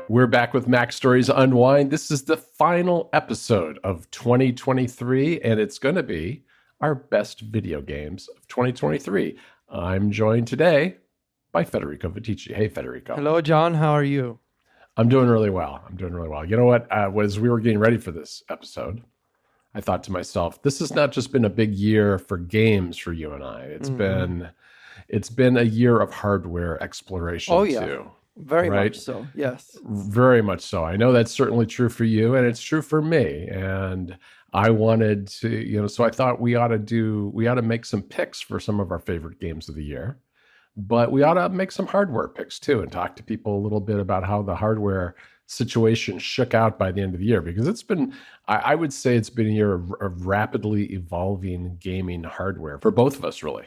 We're back with Mac Stories Unwind. This is the final episode of 2023, and it's going to be our best video games of 2023. I'm joined today by Federico Viticci. Hey, Federico. Hello, John. How are you? I'm doing really well. You know what? As we were getting ready for this episode, I thought to myself, this has not just been a big year for games for you and I. It's been a year of hardware exploration too. Very much so. Yes. Very much so. I know that's certainly true for you, and it's true for me. And I wanted to, so I thought we ought to make some picks for some of our favorite games of the year, but we ought to make some hardware picks too, and talk to people a little bit about how the hardware situation shook out by the end of the year, because I would say it's been a year of rapidly evolving gaming hardware for both of us, really.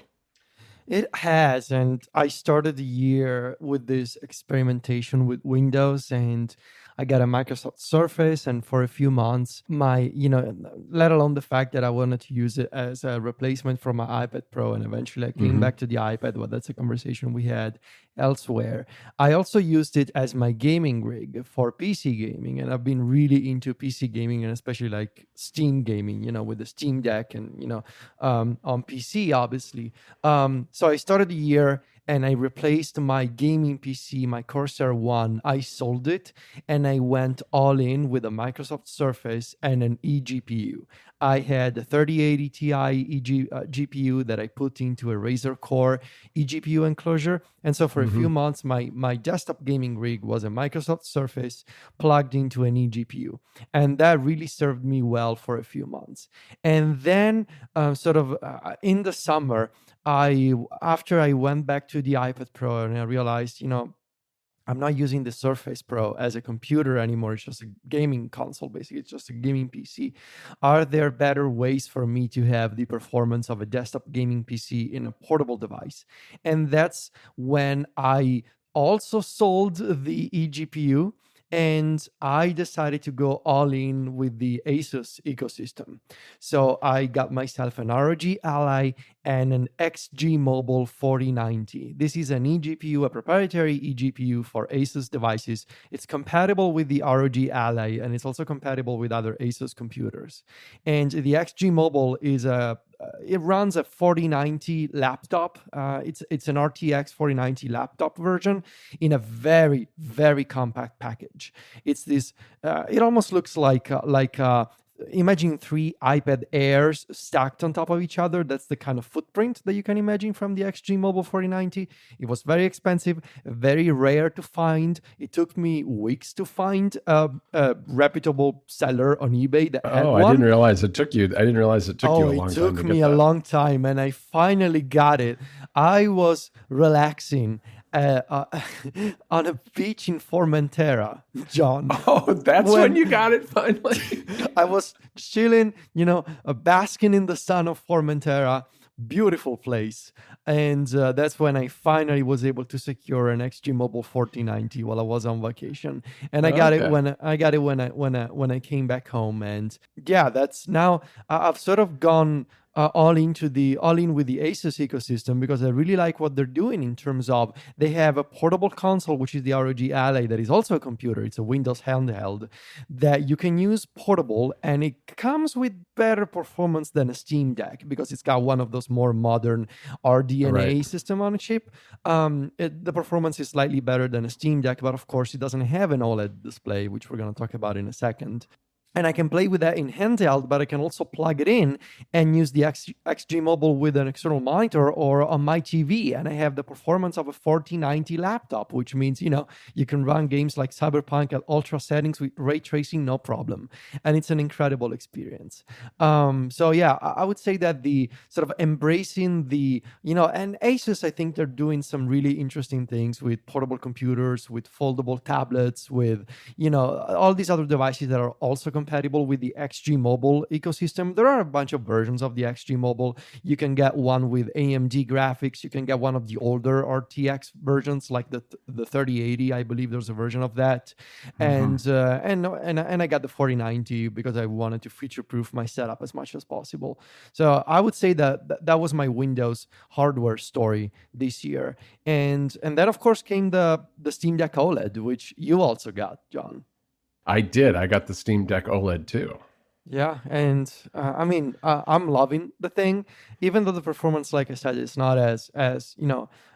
It has, and I started the year with this experimentation with Windows, and I got a Microsoft Surface, and for a few months, let alone the fact that I wanted to use it as a replacement for my iPad Pro, and eventually I came back to the iPad, but that's a conversation we had elsewhere. I also used it as my gaming rig for PC gaming, and I've been really into PC gaming, and especially like Steam gaming, with the Steam Deck and, on PC, obviously. So I started the year and I replaced my gaming PC, my Corsair One. I sold it and I went all in with a Microsoft Surface and an eGPU. I had a 3080 Ti GPU that I put into a Razer Core eGPU enclosure. And so for a few months, my desktop gaming rig was a Microsoft Surface plugged into an eGPU. And that really served me well for a few months. And then in the summer, after I went back to the iPad Pro and I realized, I'm not using the Surface Pro as a computer anymore. It's just a gaming console, basically. It's just a gaming PC. Are there better ways for me to have the performance of a desktop gaming PC in a portable device? And that's when I also sold the eGPU, and I decided to go all in with the Asus ecosystem. So I got myself an ROG Ally and an XG Mobile 4090. This is an eGPU, a proprietary eGPU for Asus devices. It's compatible with the ROG Ally, and it's also compatible with other Asus computers. And the XG Mobile is it runs a 4090 laptop. It's an RTX 4090 laptop version in a very, very compact package. It's this. It almost looks like imagine 3 iPad Airs stacked on top of each other. That's the kind of footprint that you can imagine from the XG Mobile 4090. It was very expensive, very rare to find. It took me weeks to find a reputable seller on eBay that had one. I didn't realize it took you a long time. It took me a long time, and I finally got it. I was relaxing on a beach in Formentera, John. Oh, that's when you got it finally. I was chilling, basking in the sun of Formentera. Beautiful place. And that's when I finally was able to secure an XG Mobile 4090 while I was on vacation. And I got it when I came back home. And yeah, that's now I've sort of gone all in with the Asus ecosystem, because I really like what they're doing in terms of they have a portable console, which is the ROG Ally, that is also a computer. It's a Windows handheld that you can use portable, and it comes with better performance than a Steam Deck because it's got one of those more modern RDNA system on a chip. The performance is slightly better than a Steam Deck, but of course it doesn't have an OLED display, which we're going to talk about in a second. And I can play with that in handheld, but I can also plug it in and use the XG Mobile with an external monitor or on my TV. And I have the performance of a 4090 laptop, which means, you can run games like Cyberpunk at ultra settings with ray tracing, no problem. And it's an incredible experience. So yeah, I would say that the sort of embracing the, and Asus, I think they're doing some really interesting things with portable computers, with foldable tablets, with, all these other devices that are also compatible with the XG Mobile ecosystem. There are a bunch of versions of the XG Mobile. You can get one with AMD graphics. You can get one of the older RTX versions, like the 3080. I believe there's a version of that. Mhm. And I got the 4090 because I wanted to future-proof my setup as much as possible. So I would say that was my Windows hardware story this year. And then of course came the Steam Deck OLED, which you also got, John. I did. I got the Steam Deck OLED too. Yeah, and I mean, I'm loving the thing, even though the performance, like I said, is not as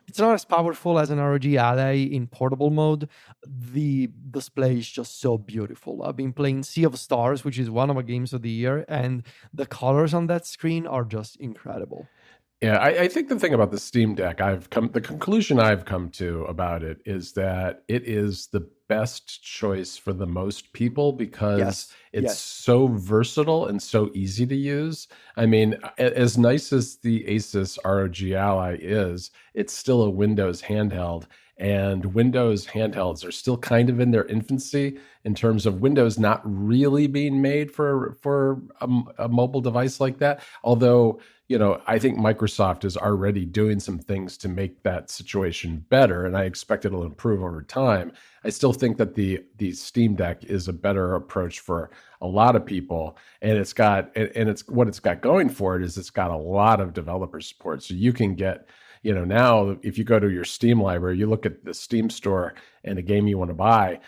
it's not as powerful as an ROG Ally in portable mode. The display is just so beautiful. I've been playing Sea of Stars, which is one of my games of the year, and the colors on that screen are just incredible. Yeah, I think the thing about the Steam Deck, the conclusion I've come to about it is that it is the best choice for the most people because Yes, it's yes. so versatile and so easy to use. I mean, as nice as the Asus ROG Ally is, it's still a Windows handheld. And Windows handhelds are still kind of in their infancy in terms of Windows not really being made for a mobile device like that. Although, I think Microsoft is already doing some things to make that situation better, and I expect it'll improve over time. I still think that the Steam Deck is a better approach for a lot of people, and it's what it's got going for it is it's got a lot of developer support. So you can get, now if you go to your Steam library, you look at the Steam store and a game you want to buy,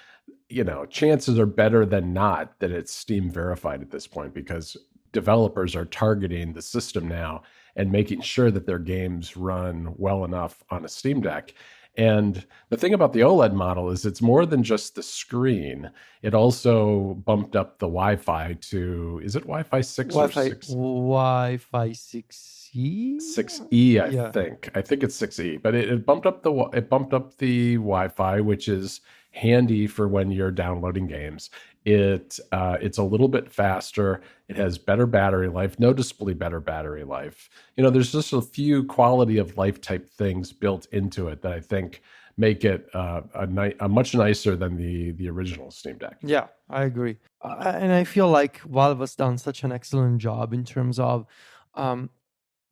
chances are better than not that it's Steam verified at this point because developers are targeting the system now and making sure that their games run well enough on a Steam Deck. And the thing about the OLED model is it's more than just the screen. It also bumped up the Wi-Fi to, is it Wi-Fi 6 or 6? Wi-Fi 6E. 6E, I Yeah, think. I think it's 6E, but it bumped up the Wi-Fi, which is handy for when you're downloading games. It's a little bit faster. It has better battery life, noticeably better battery life. There's just a few quality of life type things built into it that I think make it a much nicer than the original Steam Deck. yeah, I agree. And I feel like Valve has done such an excellent job in terms of um,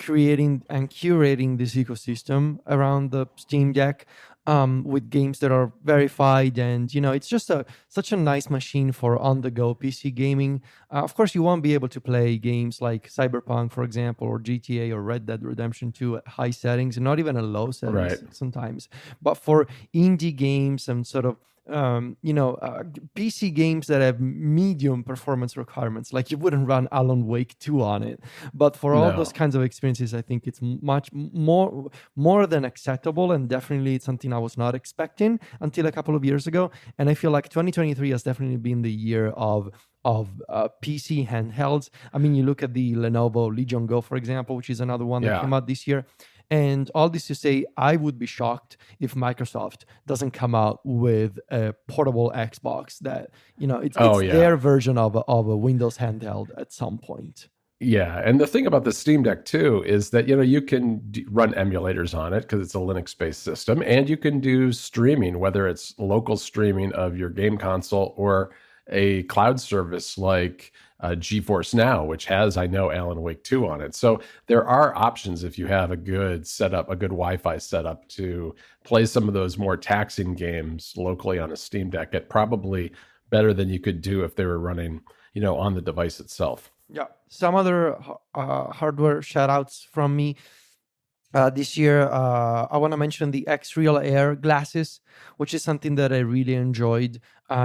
creating and curating this ecosystem around the Steam Deck, with games that are verified, and it's just such a nice machine for on-the-go PC gaming. Of course, you won't be able to play games like Cyberpunk, for example, or GTA or Red Dead Redemption 2 at high settings, and not even at low Right. settings sometimes. But for indie games and sort of PC games that have medium performance requirements, like you wouldn't run Alan Wake 2 on it. But for all those No. kinds of experiences, I think it's much more than acceptable, and definitely it's something I was not expecting until a couple of years ago. And I feel like 2023 has definitely been the year of PC handhelds. I mean, you look at the Lenovo Legion Go, for example, which is another one that Yeah. came out this year. And all this to say, I would be shocked if Microsoft doesn't come out with a portable Xbox that, Oh it's yeah. their version of a Windows handheld at some point. Yeah, and the thing about the Steam Deck too is that you can run emulators on it because it's a Linux-based system, and you can do streaming, whether it's local streaming of your game console or a cloud service like GeForce Now, which has, I know, Alan Wake 2 on it. So there are options if you have a good setup, a good Wi-Fi setup to play some of those more taxing games locally on a Steam Deck at probably better than you could do if they were running, on the device itself. Yeah. Some other hardware shout outs from me. This year, I want to mention the X Real Air glasses, which is something that I really enjoyed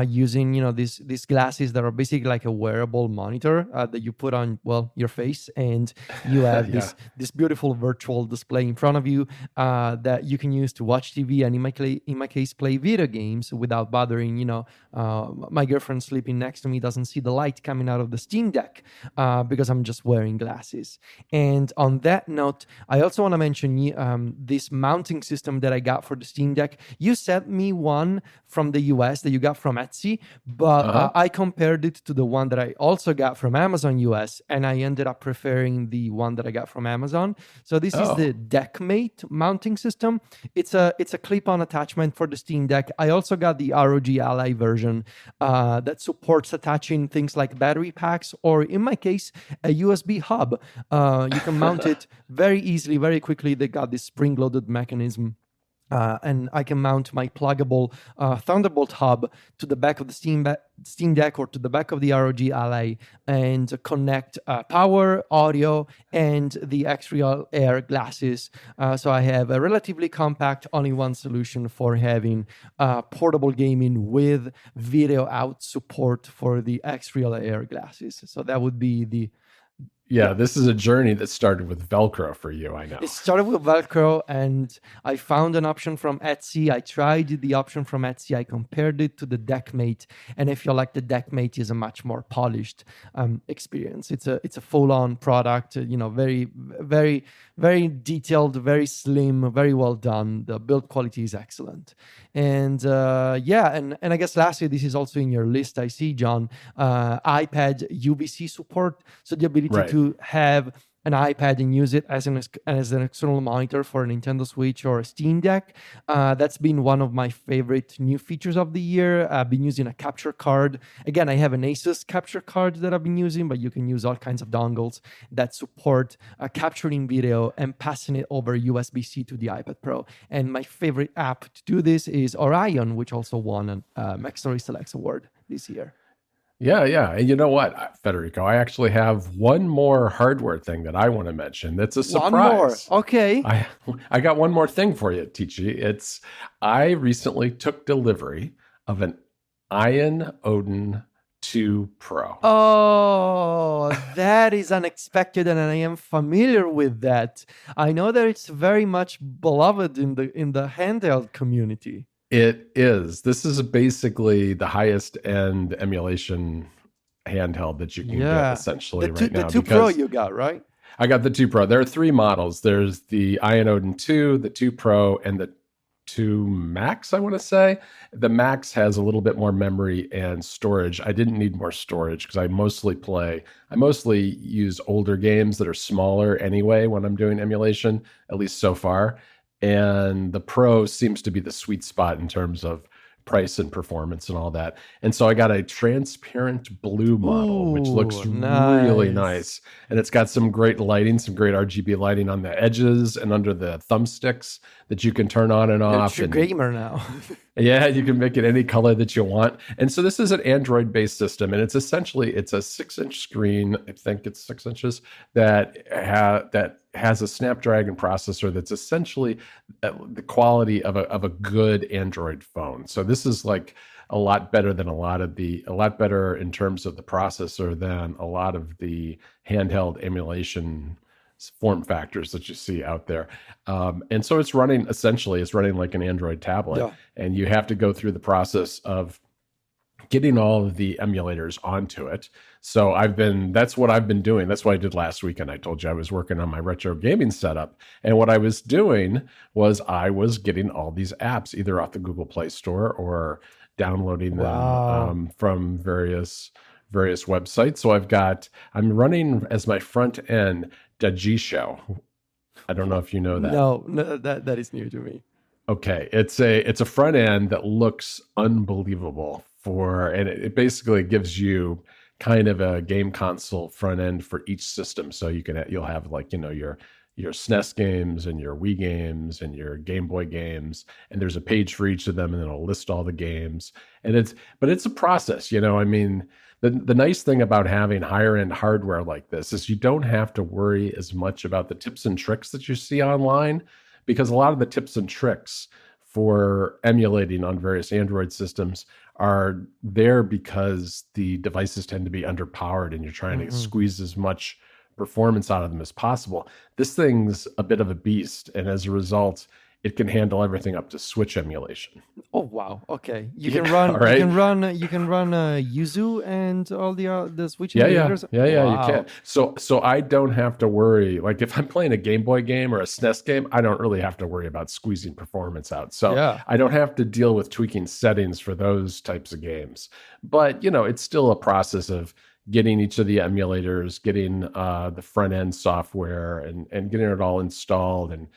using. These glasses that are basically like a wearable monitor that you put on, well, your face, and you have Yeah. this beautiful virtual display in front of you that you can use to watch TV, and in my case, play video games without bothering. My girlfriend sleeping next to me doesn't see the light coming out of the Steam Deck because I'm just wearing glasses. And on that note, I also want to mention mention this mounting system that I got for the Steam Deck. You sent me one from the US that you got from Etsy, but Uh-huh. I compared it to the one that I also got from Amazon US, and I ended up preferring the one that I got from Amazon. So this is the Oh, DeckMate mounting system. It's a clip-on attachment for the Steam Deck. I also got the ROG Ally version that supports attaching things like battery packs, or in my case, a USB hub. You can mount it very easily, very quickly. They got this spring-loaded mechanism. And I can mount my pluggable Thunderbolt hub to the back of the Steam Deck or to the back of the ROG Ally and connect power, audio, and the X-Real Air glasses. So I have a relatively compact all-in-one solution for having portable gaming with video out support for the X-Real Air glasses. So that would be the yeah, this is a journey that started with Velcro for you, I know. It started with Velcro, and I found an option from Etsy. I tried the option from Etsy. I compared it to the DeckMate, and I feel like the DeckMate is a much more polished experience. It's a full-on product, very, very, very detailed, very slim, very well done. The build quality is excellent, and and I guess lastly, this is also in your list. I see, John, iPad UVC support, so the ability Right. to have an iPad and use it as an external monitor for a Nintendo Switch or a Steam Deck. That's been one of my favorite new features of the year. I've been using a capture card. Again, I have an Asus capture card that I've been using, but you can use all kinds of dongles that support capturing video and passing it over USB-C to the iPad Pro. And my favorite app to do this is Orion, which also won a Maxstory Selects Award this year. Yeah, yeah. And you know what, Federico, I actually have one more hardware thing that I want to mention. That's a One more. surprise. Okay. I got one more thing for you, Tichi. I recently took delivery of an Ion Odin 2 Pro. Oh, that is unexpected, and I am familiar with that. I know that it's very much beloved in the handheld community. It is. This is basically the highest end emulation handheld that you can get essentially right The now. 2 Pro you got, right? I got the 2 Pro. There are three models. There's the Ion Odin 2, the 2 Pro, and the 2 Max, I want to say. The Max has a little bit more memory and storage. I didn't need more storage because I mostly use older games that are smaller anyway when I'm doing emulation, at least so far. And the Pro seems to be the sweet spot in terms of price and performance and all that. And so I got a transparent blue model, which looks really nice. And it's got some great lighting, some great RGB lighting on the edges and under the thumbsticks that you can turn on and off. You're a gamer now. Yeah, you can make it any color that you want. And so this is an Android-based system, and it's a 6-inch screen. I think it's 6 inches that has a Snapdragon processor that's essentially the quality of a good Android phone. So this is like a lot better in terms of the processor than a lot of the handheld emulation form factors that you see out there. And so it's running like an Android tablet. And you have to go through the process of getting all of the emulators onto it. So that's what I've been doing. That's what I did last weekend. I told you I was working on my retro gaming setup. And what I was doing was I was getting all these apps either off the Google Play Store or downloading them from various websites. So I'm running as my front end Dagisho. I don't know if you know that. No, that is new to me. Okay, it's a front end that looks unbelievable and it basically gives you kind of a game console front end for each system. So you'll have like, your SNES games and your Wii games and your Game Boy games, and there's a page for each of them, and it'll list all the games. But it's a process, I mean. The nice thing about having higher end hardware like this is you don't have to worry as much about the tips and tricks that you see online, because a lot of the tips and tricks for emulating on various Android systems are there because the devices tend to be underpowered and you're trying to squeeze as much performance out of them as possible. This thing's a bit of a beast, and as a result, it can handle everything up to Switch emulation. Oh wow. Okay. You can Yeah, all run. You right. can run. You can run Yuzu and all the Switch Yeah, yeah, emulators. yeah. You can. Wow. So I don't have to worry. Like if I'm playing a Game Boy game or a SNES game, I don't really have to worry about squeezing performance out. So Yeah. I don't have to deal with tweaking settings for those types of games. But it's still a process of getting each of the emulators, getting the front end software, and getting it all installed, and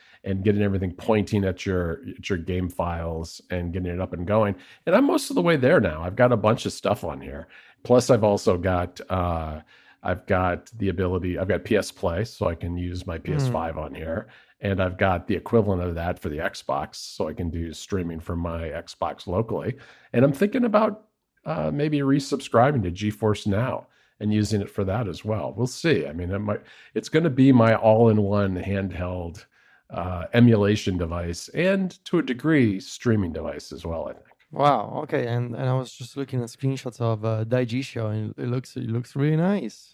getting everything pointing at your game files and getting it up and going. And I'm most of the way there now. I've got a bunch of stuff on here. Plus, I've also got I've got the ability. I've got PS Play, so I can use my Hmm. PS5 on here, and I've got the equivalent of that for the Xbox, so I can do streaming from my Xbox locally. And I'm thinking about maybe resubscribing to GeForce Now and using it for that as well. We'll see. I mean, it's going to be my all-in-one handheld emulation device, and to a degree, streaming device as well, I think. Wow. Okay. And I was just looking at screenshots of Show, and it looks really nice.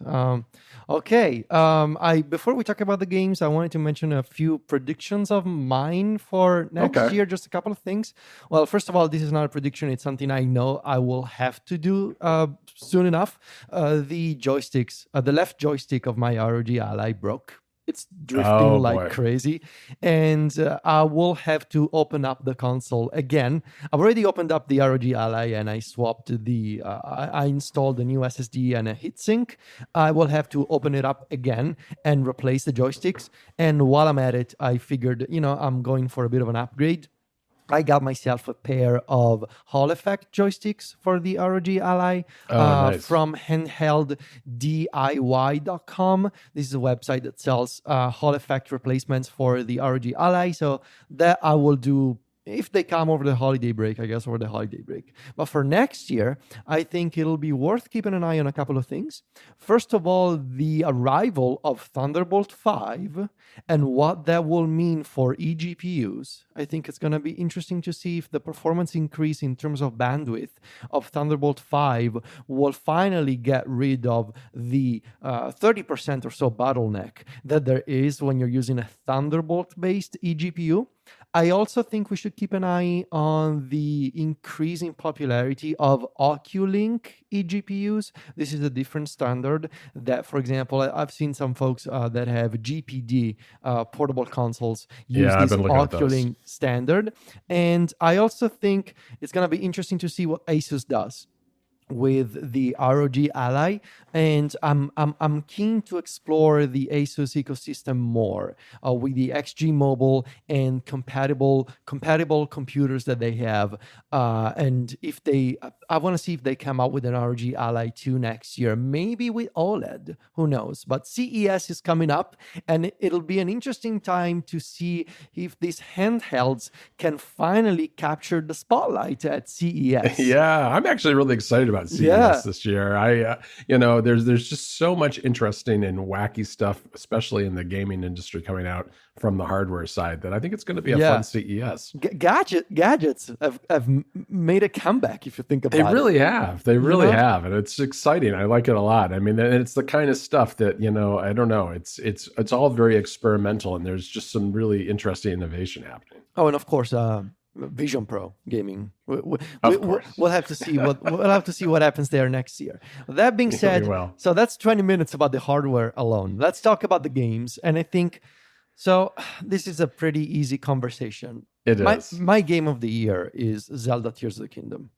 Okay. I before we talk about the games, I wanted to mention a few predictions of mine for next Okay. year. Just a couple of things. Well, first of all, this is not a prediction. It's something I know I will have to do soon enough. The joysticks, the left joystick of my ROG Ally broke. It's drifting Oh like boy. crazy, and I will have to open up the console again. I've already opened up the ROG Ally, and I swapped I installed a new SSD and a heatsink. I will have to open it up again and replace the joysticks. And while I'm at it, I figured, I'm going for a bit of an upgrade. I got myself a pair of Hall Effect joysticks for the ROG Ally Oh, nice. from handhelddiy.com. This is a website that sells Hall Effect replacements for the ROG Ally. So that I will do if they come over the holiday break, I guess, over the holiday break. But for next year, I think it'll be worth keeping an eye on a couple of things. First of all, the arrival of Thunderbolt 5 and what that will mean for eGPUs. I think it's going to be interesting to see if the performance increase in terms of bandwidth of Thunderbolt 5 will finally get rid of the 30% or so bottleneck that there is when you're using a Thunderbolt-based eGPU. I also think we should keep an eye on the increasing popularity of Oculink eGPUs. This is a different standard that, for example, I've seen some folks that have GPD portable consoles use Yeah, I've this been looking at those. Oculink standard. And I also think it's going to be interesting to see what Asus does with the ROG Ally, and I'm keen to explore the ASUS ecosystem more with the XG Mobile and compatible computers that they have, and if I want to see if they come out with an ROG Ally 2 next year, maybe with OLED. Who knows? But CES is coming up, and it'll be an interesting time to see if these handhelds can finally capture the spotlight at CES. Yeah, I'm actually really excited about CES Yeah. this year. There's just so much interesting and wacky stuff, especially in the gaming industry coming out from the hardware side, that I think it's going to be a fun Yeah. CES. Gadgets have made a comeback if you think They about it. really have. They You really know? have, and it's exciting. I like it a lot. I mean, and it's the kind of stuff that I don't know. It's all very experimental, and there's just some really interesting innovation happening. Oh, and of course, Vision Pro gaming. Of course, We'll have to see what happens there next year. That being we said, will. so that's 20 minutes about the hardware alone. Let's talk about the games, and I think so. This is a pretty easy conversation. It My is. my game of the year is Zelda: Tears of the Kingdom,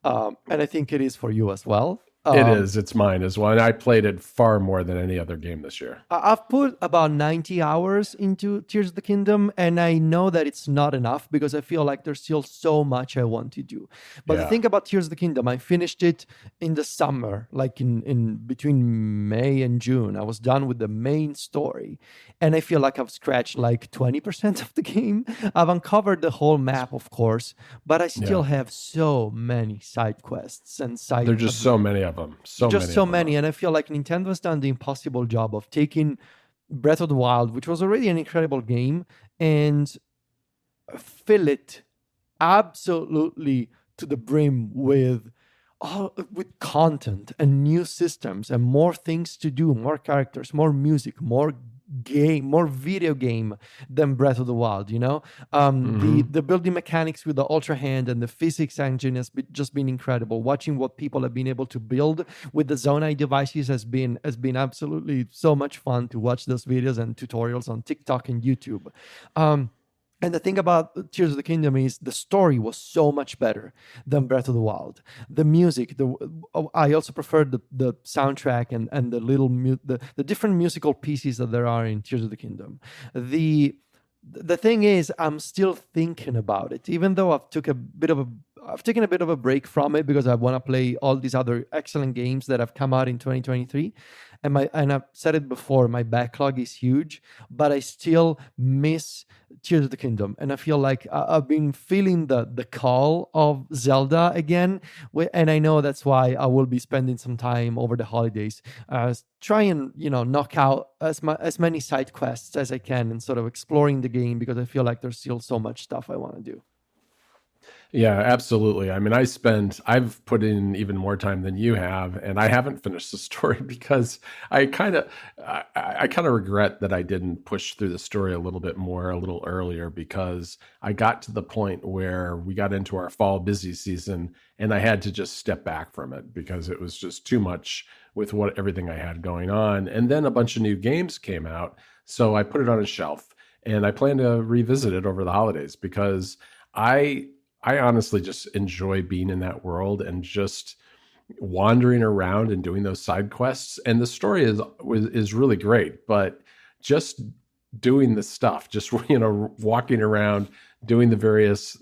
and I think it is for you as well. It is. It's mine as well. And I played it far more than any other game this year. I've put about 90 hours into Tears of the Kingdom, and I know that it's not enough because I feel like there's still so much I want to do. But the Yeah. thing about Tears of the Kingdom, I finished it in the summer, like in between May and June. I was done with the main story, and I feel like I've scratched like 20% of the game. I've uncovered the whole map, of course, but I still Yeah. have so many side quests and side There's just so many of them. just so many, and I feel like Nintendo has done the impossible job of taking Breath of the Wild, which was already an incredible game, and fill it absolutely to the brim with content and new systems and more things to do, more characters, more music, more game, more video game than Breath of the Wild. Hmm. The building mechanics with the Ultra Hand and the physics engine just been incredible. Watching what people have been able to build with the Zonai devices has been absolutely so much fun to watch those videos and tutorials on TikTok and YouTube. Um, and the thing about Tears of the Kingdom is the story was so much better than Breath of the Wild. The music, I also prefer the soundtrack and the different musical pieces that there are in Tears of the Kingdom. The thing is, I'm still thinking about it, even though I've taken a bit of a break from it because I want to play all these other excellent games that have come out in 2023. And I've said it before, my backlog is huge, but I still miss Tears of the Kingdom, and I feel like I've been feeling the call of Zelda again, and I know that's why I will be spending some time over the holidays, try and knock out as many side quests as I can and sort of exploring the game because I feel like there's still so much stuff I want to do. Yeah, absolutely. I mean, I've put in even more time than you have, and I haven't finished the story because I kind of regret that I didn't push through the story a little bit more, a little earlier, because I got to the point where we got into our fall busy season, and I had to just step back from it because it was just too much with everything I had going on. And then a bunch of new games came out, so I put it on a shelf, and I plan to revisit it over the holidays because I I honestly just enjoy being in that world and just wandering around and doing those side quests. And the story is really great, but just doing the stuff, just walking around, doing the various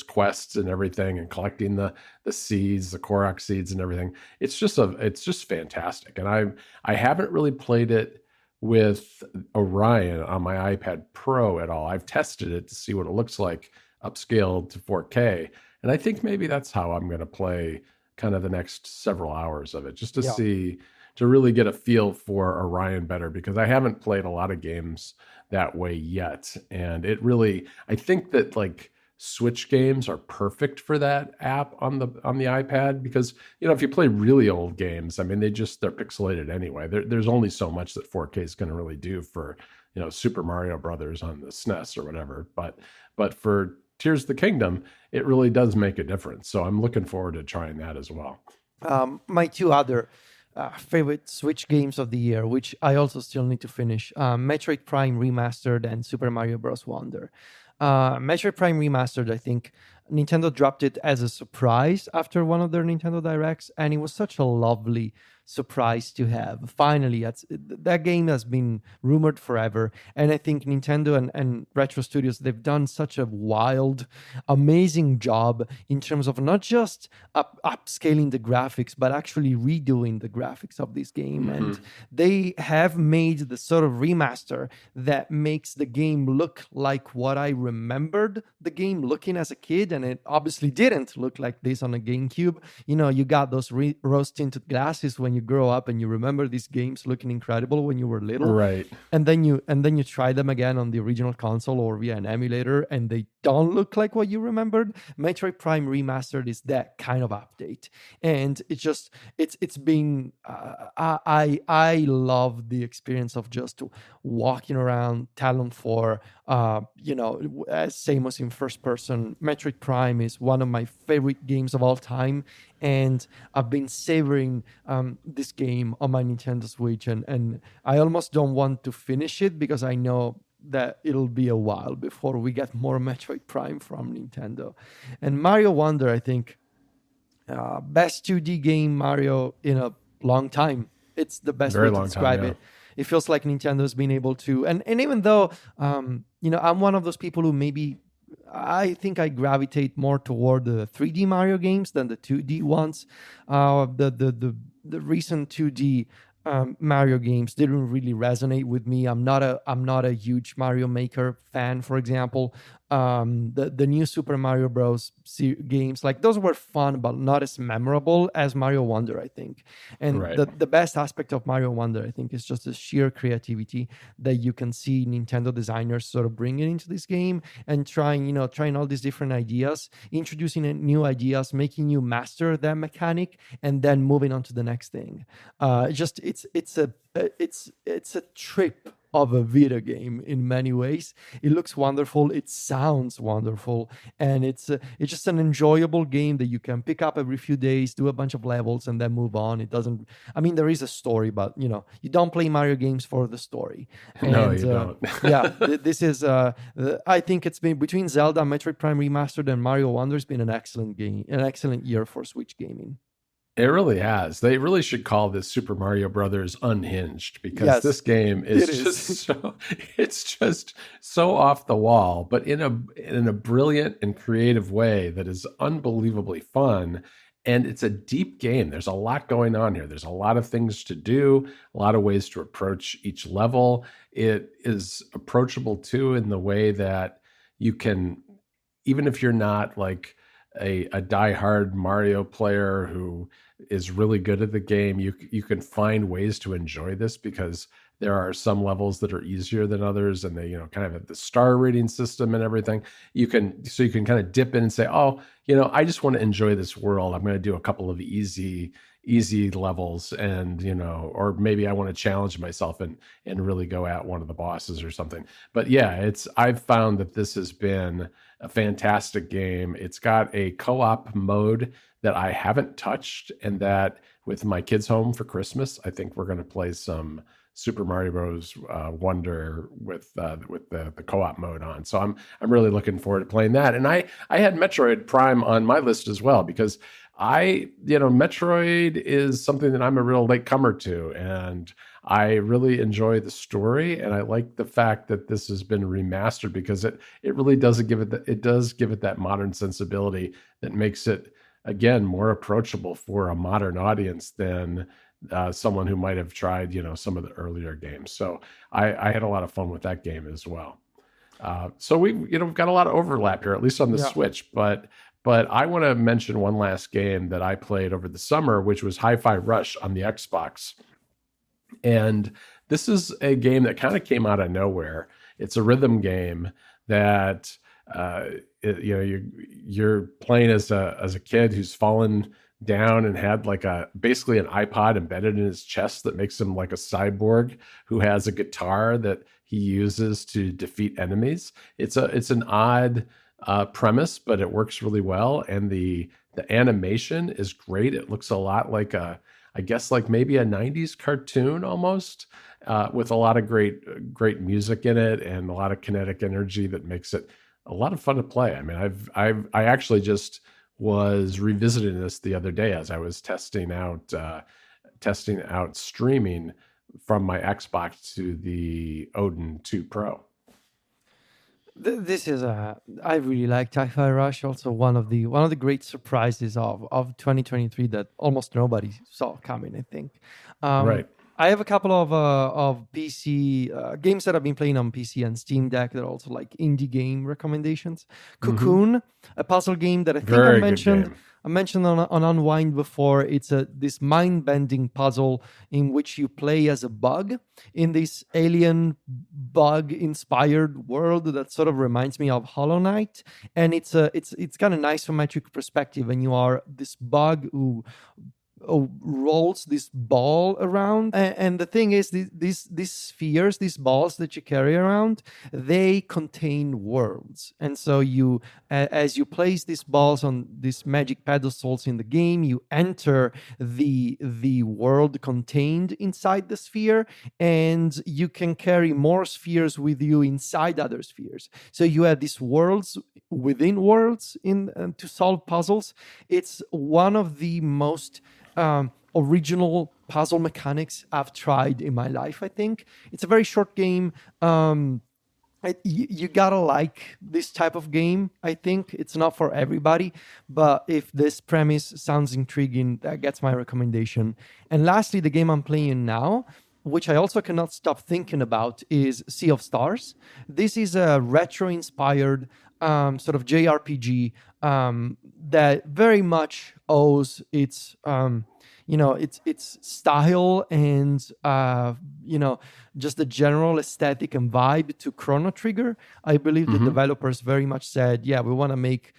quests and everything, and collecting the seeds, the Korok seeds, and everything. It's just fantastic. And I haven't really played it with Orion on my iPad Pro at all. I've tested it to see what it looks like upscaled to 4K, and I think maybe that's how I'm going to play kind of the next several hours of it, just to Yeah. see, to really get a feel for Orion better, because I haven't played a lot of games that way yet. And I think that like Switch games are perfect for that app on the iPad, because if you play really old games, I mean they're pixelated anyway. There's only so much that 4K is going to really do for Super Mario Brothers on the SNES or whatever. But for Tears of the Kingdom, it really does make a difference. So I'm looking forward to trying that as well. My two other favorite Switch games of the year, which I also still need to finish: Metroid Prime Remastered and Super Mario Bros. Wonder. Metroid Prime Remastered, I think Nintendo dropped it as a surprise after one of their Nintendo Directs, and it was such a lovely surprise to have. Finally, that game has been rumored forever, and I think Nintendo and Retro Studios, they've done such a wild, amazing job in terms of not just upscaling the graphics, but actually redoing the graphics of this game. And Hmm. they have made the sort of remaster that makes the game look like what I remembered the game looking as a kid, and it obviously didn't look like this on a GameCube. You got those rose tinted glasses when you grow up, and you remember these games looking incredible when you were little, Right. and then you try them again on the original console or via an emulator, and they don't look like what you remembered. Metroid Prime Remastered is that kind of update, and it's been I love the experience of just walking around Talon 4. As same as in first person, Metroid Prime is one of my favorite games of all time, and I've been savoring this game on my Nintendo Switch, and I almost don't want to finish it because I know that it'll be a while before we get more Metroid Prime from Nintendo. And Mario Wonder, I think, best 2D game Mario in a long time. It's the best way Very to long time, describe yeah. it. It feels like Nintendo's been able to, and even though, I'm one of those people who maybe I think I gravitate more toward the 3D Mario games than the 2D ones. The recent 2D Mario games didn't really resonate with me. I'm not a huge Mario Maker fan, for example. The new Super Mario Bros. Games, like those were fun, but not as memorable as Mario Wonder, I think. And Right. the best aspect of Mario Wonder, I think, is just the sheer creativity that you can see Nintendo designers sort of bringing into this game and trying all these different ideas, introducing new ideas, making you master that mechanic, and then moving on to the next thing. Just it's a trip of a video game in many ways. It looks wonderful, it sounds wonderful, and it's just an enjoyable game that you can pick up every few days, do a bunch of levels, and then move on. It doesn't. I mean, there is a story, but you don't play Mario games for the story. No, And you don't. yeah, this is. I think it's been between Zelda, Metroid Prime Remastered, and Mario Wonder. It's been an excellent game, an excellent year for Switch gaming. It really has. They really should call this Super Mario Brothers Unhinged, because Yes, this game it is just is. so it's just so off the wall, but in a brilliant and creative way that is unbelievably fun. And it's a deep game. There's a lot going on here. There's a lot of things to do, a lot of ways to approach each level. It is approachable too in the way that you can, even if you're not like a diehard Mario player who is really good at the game, you can find ways to enjoy this, because there are some levels that are easier than others, and they kind of have the star rating system and everything. You can kind of dip in and say, oh, I just want to enjoy this world. I'm going to do a couple of easy levels, and or maybe I want to challenge myself and really go at one of the bosses or something. But yeah, I've found that this has been a fantastic game. It's got a co-op mode that I haven't touched, and that with my kids home for Christmas, I think we're going to play some Super Mario Bros. Wonder with the co-op mode on. So I'm really looking forward to playing that. And I had Metroid Prime on my list as well, because Metroid is something that I'm a real latecomer to, and I really enjoy the story, and I like the fact that this has been remastered, because it really does give it that modern sensibility that makes it, again, more approachable for a modern audience than someone who might have tried some of the earlier games. So I had a lot of fun with that game as well. So we've got a lot of overlap here, at least on the Yeah. Switch. But I want to mention one last game that I played over the summer, which was Hi-Fi Rush on the Xbox. And this is a game that kind of came out of nowhere. It's a rhythm game that you're playing as a kid who's fallen down and had like basically an iPod embedded in his chest that makes him like a cyborg who has a guitar that he uses to defeat enemies. It's an odd premise, but it works really well, and the animation is great. It looks a lot like I guess like maybe a '90s cartoon almost, with a lot of great music in it and a lot of kinetic energy that makes it a lot of fun to play. I mean, I actually just was revisiting this the other day as I was testing out streaming from my Xbox to the Odin 2 Pro. This is I really liked Hi-Fi Rush. Also, one of the great surprises of 2023 that almost nobody saw coming, I think. Right. I have a couple of PC games that I've been playing on PC and Steam Deck that are also like indie game recommendations. Hmm. Cocoon, a puzzle game that I think Very good game. I mentioned on Unwind before. It's this mind-bending puzzle in which you play as a bug in this alien bug-inspired world that sort of reminds me of Hollow Knight, and it's kind of nice isometric perspective, and you are this bug who rolls this ball around, and the thing is, these spheres, these balls that you carry around, they contain worlds, and so as you place these balls on these magic pedestals in the game, you enter the world contained inside the sphere, and you can carry more spheres with you inside other spheres, so you have these worlds within worlds to solve puzzles. It's one of the most original puzzle mechanics I've tried in my life, I think. It's a very short game. You gotta like this type of game, I think. It's not for everybody, but if this premise sounds intriguing, that gets my recommendation. And lastly, the game I'm playing now, which I also cannot stop thinking about, is Sea of Stars. This is a retro-inspired sort of JRPG that very much owes its its style and just the general aesthetic and vibe to Chrono Trigger. I believe the Hmm. developers very much said, yeah, we want to make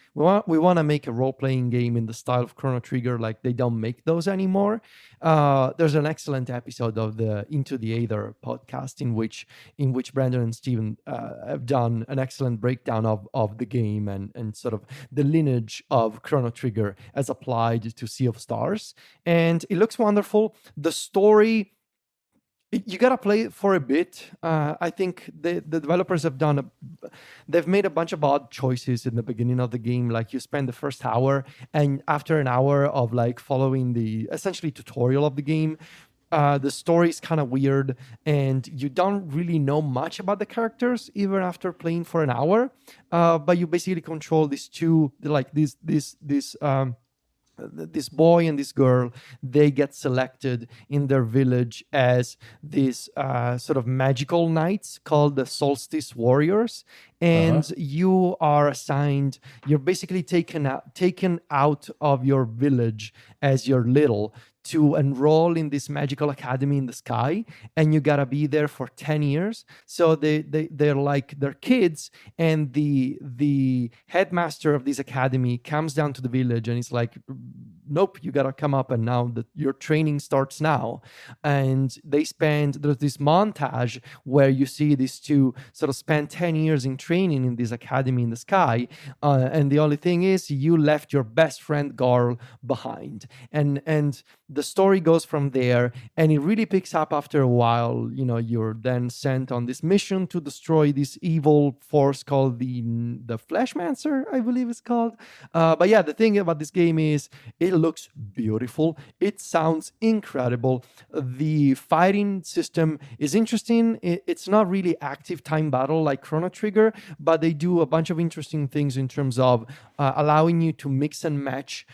a role playing game in the style of Chrono Trigger. Like they don't make those anymore. There's an excellent episode of the Into the Aether podcast in which Brandon and Steven have done an excellent breakdown of the game and sort of the lineage of Chrono Trigger as applied to Sea of Stars. And it looks wonderful. The story, you gotta play it for a bit. I think the developers they've made a bunch of odd choices in the beginning of the game. Like you spend the first hour, and after an hour of like following the essentially tutorial of the game, the story is kind of weird, and you don't really know much about the characters even after playing for an hour. But you basically control these two, like this boy and this girl. They get selected in their village as these sort of magical knights called the solstice warriors, Uh-huh. and you're basically taken out of your village as you're little to enroll in this magical academy in the sky, and you gotta be there for 10 years. So they're kids, and the headmaster of this academy comes down to the village and he's like, nope, you gotta come up, and now that your training starts now. And there's this montage where you see these two sort of spend 10 years in training in this academy in the sky, and the only thing is you left your best friend Garl behind, and the story goes from there, and it really picks up after a while. You're then sent on this mission to destroy this evil force called the Fleshmancer, I believe it's called. But yeah, the thing about this game is it looks beautiful. It sounds incredible. The fighting system is interesting. It's not really active time battle like Chrono Trigger, but they do a bunch of interesting things in terms of allowing you to mix and match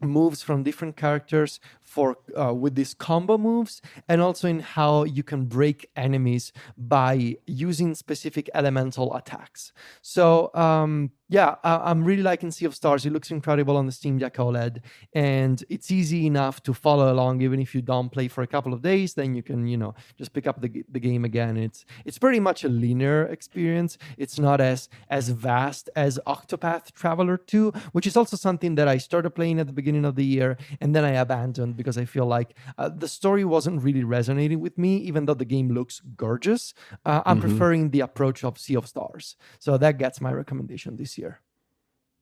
moves from different characters for with these combo moves, and also in how you can break enemies by using specific elemental attacks. So yeah, I'm really liking Sea of Stars. It looks incredible on the Steam Deck OLED, and it's easy enough to follow along. Even if you don't play for a couple of days, then you can just pick up the game again. It's pretty much a linear experience. It's not as vast as Octopath Traveler 2, which is also something that I started playing at the beginning of the year and then I abandoned because I feel like the story wasn't really resonating with me, even though the game looks gorgeous. I'm Hmm. preferring the approach of Sea of Stars. So that gets my recommendation this year.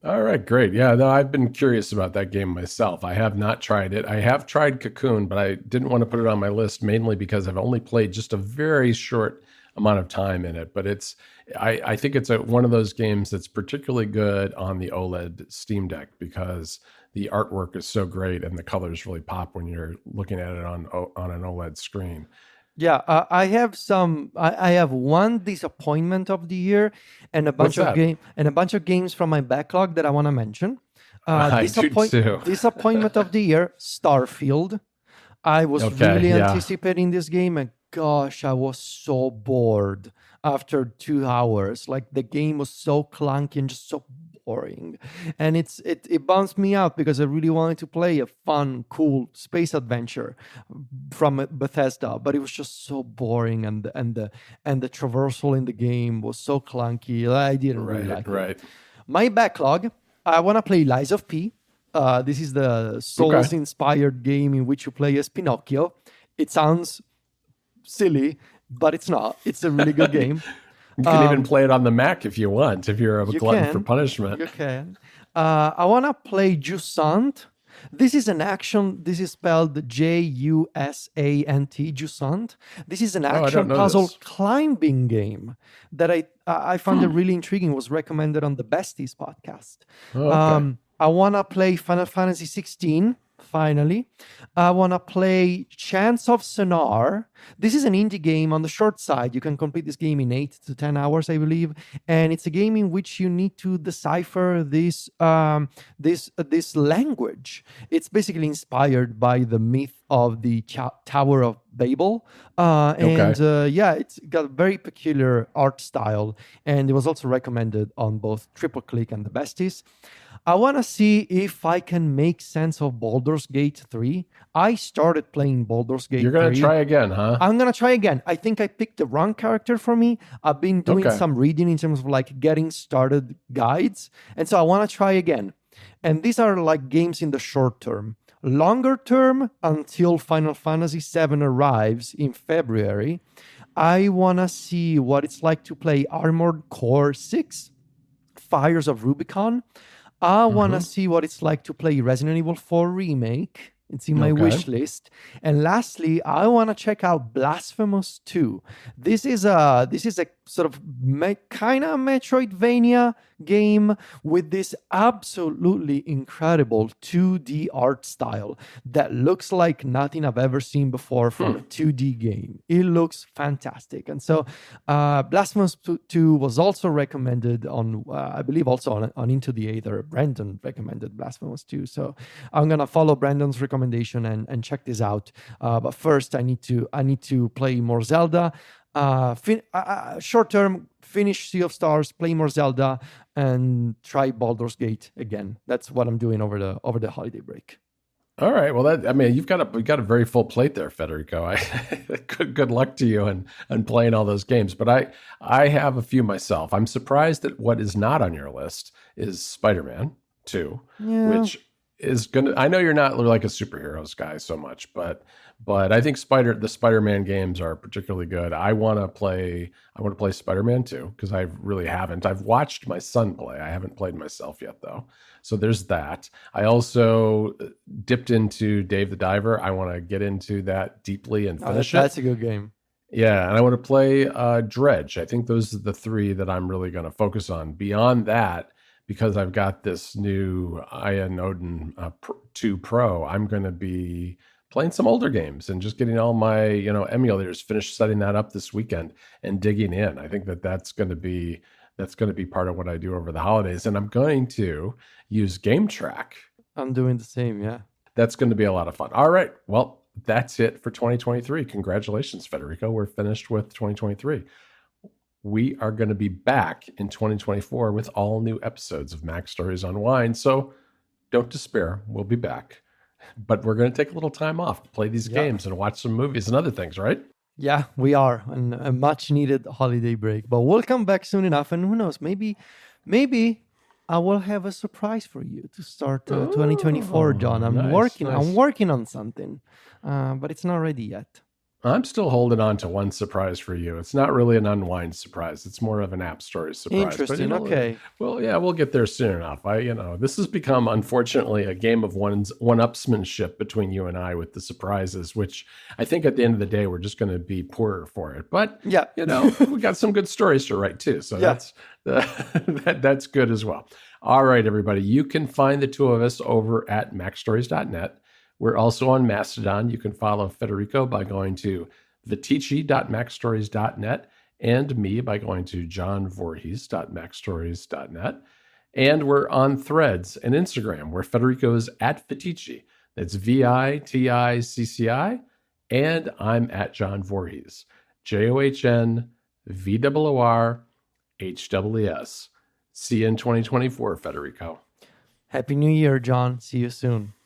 All right, great. Yeah, no, I've been curious about that game myself. I have not tried it. I have tried Cocoon, but I didn't want to put it on my list mainly because I've only played just a very short amount of time in it. But I think it's one of those games that's particularly good on the OLED Steam Deck because the artwork is so great and the colors really pop when you're looking at it on an OLED screen. Yeah, I have one disappointment of the year, and What's that? a bunch of games from my backlog that I want to mention. I do too. Disappointment of the year: Starfield. I was Okay, really yeah. anticipating this game, and gosh, I was so bored after 2 hours. Like the game was so clunky and just so boring, and it bounced me out because I really wanted to play a fun, cool space adventure from Bethesda, but it was just so boring, and the traversal in the game was so clunky. I didn't really Right, like it. right. My backlog, I want to play Lies of P. This is the Okay. Souls-inspired game in which you play as Pinocchio. It sounds silly, but it's not. It's a really good game. You can even Um, play it on the Mac if you want, if you're a you glutton for can, punishment. you can. I want to play Jusant. This is an action. This is spelled Jusant. Jusant. This is an Oh, I don't action know puzzle this. climbing game that I found it really intriguing. Was recommended on the Besties podcast. Oh, okay. I want to play Final Fantasy 16. Finally, I want to play Chance of Sonar. This is an indie game on the short side. You can complete this game in 8 to 10 hours, I believe, and it's a game in which you need to decipher this language. It's basically inspired by the myth of the Tower of Babel. Okay. And yeah, it's got a very peculiar art style, and it was also recommended on both Triple Click and the Besties. I want to see if I can make sense of Baldur's Gate 3. I started playing Baldur's You're Gate going to 3. try again, huh? I'm gonna try again. I think I picked the wrong character for me. I've been doing Okay. some reading in terms of like getting started guides, and so I want to try again. And these are like games in the short term. Longer term, until Final Fantasy VII arrives in February, I want to see what it's like to play Armored Core 6, Fires of Rubicon. I want to Hmm. see what it's like to play Resident Evil 4 Remake. It's in my Okay. wish list. And lastly, I want to check out Blasphemous 2. This is a sort of kind of Metroidvania game with this absolutely incredible 2D art style that looks like nothing I've ever seen before from a 2D game. It looks fantastic. And so Blasphemous 2 was also recommended on, I believe, also on Into the Aether. Brandon recommended Blasphemous 2. So I'm going to follow Brandon's recommendation and check this out. But first, I need to play more Zelda. Short term, finish Sea of Stars, play more Zelda, and try Baldur's Gate again. That's what I'm doing over the holiday break. All right. Well, I mean, you've got a very full plate there, Federico. Good luck to you and playing all those games. But I have a few myself. I'm surprised that what is not on your list is Spider-Man 2, Yeah, which is gonna. I know you're not like a superheroes guy so much, but I think the Spider-Man games are particularly good. I want to play Spider-Man 2 because I really haven't. I've watched my son play. I haven't played myself yet though. So there's that. I also dipped into Dave the Diver. I want to get into that deeply and finish it. that's a good game. Yeah, and I want to play Dredge. I think those are the three that I'm really going to focus on. Beyond that, because I've got this new Iron Odin 2 Pro, I'm going to be playing some older games and just getting all my emulators finished setting that up this weekend and digging in. I think that's going to be part of what I do over the holidays, and I'm going to use Game Track. I'm doing the same. Yeah. That's going to be a lot of fun. All right, well, that's it for 2023. Congratulations, Federico. We're finished with 2023. We are going to be back in 2024 with all new episodes of Mac Stories on Wine. So don't despair. We'll be back. But we're going to take a little time off to play these Yeah. games and watch some movies and other things, right? Yeah, we are on a much needed holiday break, but we'll come back soon enough. And who knows, maybe I will have a surprise for you to start 2024, John. I'm nice, I'm nice. working on something, but it's not ready yet. I'm still holding on to one surprise for you. It's not really an unwind surprise. It's more of an app story surprise. But Interesting. Okay. well, yeah, we'll get there soon enough. This has become unfortunately a game of one-upsmanship between you and I with the surprises, which I think at the end of the day we're just going to be poorer for it. But Yeah. we got some good stories to write too, so Yeah. that's good as well. All right, everybody, you can find the two of us over at macstories.net. We're also on Mastodon. You can follow Federico by going to vitici.macstories.net and me by going to johnvorhees.macstories.net. And we're on Threads and Instagram, where Federico is at Vitici. That's VITICCI. And I'm at John Voorhees. JOHNVOORHWES. See you in 2024, Federico. Happy New Year, John. See you soon.